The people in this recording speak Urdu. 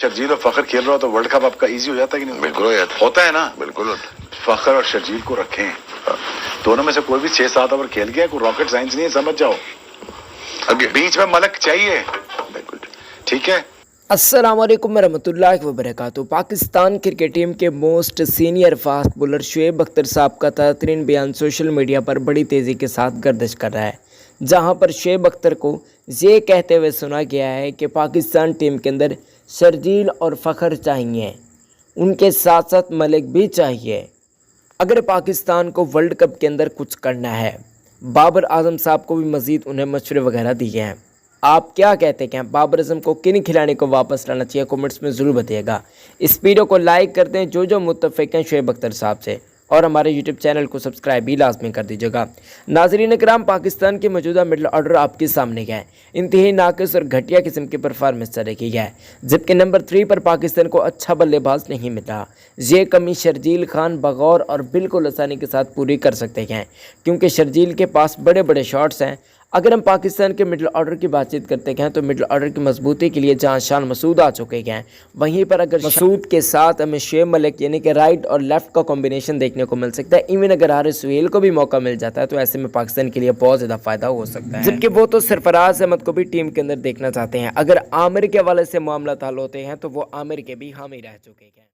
شرجیل اور فخر کھیل رہا ہو تو ورلڈ کپ آپ کا ایزی ہو جاتا ہے کہ نہیں؟ بالکل ہو جاتا ہوتا ہے نا. بالکل ہوتا ہے. فخر اور شرجیل کو رکھیں, دونوں میں سے کوئی بھی 6-7 اوور کھیل گیا, کوئی راکٹ سائنس نہیں ہے, سمجھ جاؤ. اب بیچ میں ملک چاہیے. بالکل ٹھیک ہے. السلام علیکم ورحمۃ اللہ وبرکاتہ. پاکستان کرکٹ ٹیم کے most senior fast bowler Shoaib Akhtar صاحب کا تازہ ترین بیان سوشل میڈیا پر بڑی تیزی کے ساتھ گردش کر رہا ہے, جہاں پر شعیب اختر کو یہ کہتے ہوئے سنا گیا ہے کہ پاکستان ٹیم کے اندر شرجیل اور فخر چاہیے, ان کے ساتھ ساتھ ملک بھی چاہیے اگر پاکستان کو ورلڈ کپ کے اندر کچھ کرنا ہے. بابر اعظم صاحب کو بھی مزید انہیں مشورے وغیرہ دیے ہیں. آپ کیا کہتے ہیں, بابر اعظم کو کن کھلاڑی کو واپس لانا چاہیے؟ کومنٹس میں ضرور بتائیے گا. اس ویڈیو کو لائک کر دیں جو متفق ہیں شعیب اختر صاحب سے, اور ہمارے یوٹیوب چینل کو سبسکرائب بھی لازمی کر دیجیے گا. ناظرین کرام, پاکستان کے موجودہ مڈل آرڈر آپ کے سامنے گئے, انتہائی ناقص اور گھٹیا قسم کی پرفارمنس رکھی ہے, جبکہ نمبر 3 پر پاکستان کو اچھا بلے باز نہیں ملا. یہ کمی شرجیل خان بغور اور بالکل آسانی کے ساتھ پوری کر سکتے ہیں, کیونکہ شرجیل کے پاس بڑے بڑے شاٹس ہیں. اگر ہم پاکستان کے مڈل آرڈر کی بات چیت کرتے ہیں تو مڈل آرڈر کی مضبوطی کے لیے جہاں شان مسعود آ چکے ہیں, وہیں پر اگر مسعود کے ساتھ ہمیں شعیب ملک یعنی کہ رائٹ اور لیفٹ کا کمبینیشن دیکھنے کو مل سکتا ہے. ایون اگر حارث سہیل کو بھی موقع مل جاتا ہے تو ایسے میں پاکستان کے لیے بہت زیادہ فائدہ ہو سکتا ہے, جبکہ وہ تو سرفراز احمد کو بھی ٹیم کے اندر دیکھنا چاہتے ہیں. اگر عامر کے حوالے سے معاملات حل ہوتے ہیں تو وہ عامر کے بھی حامی رہ چکے ہیں.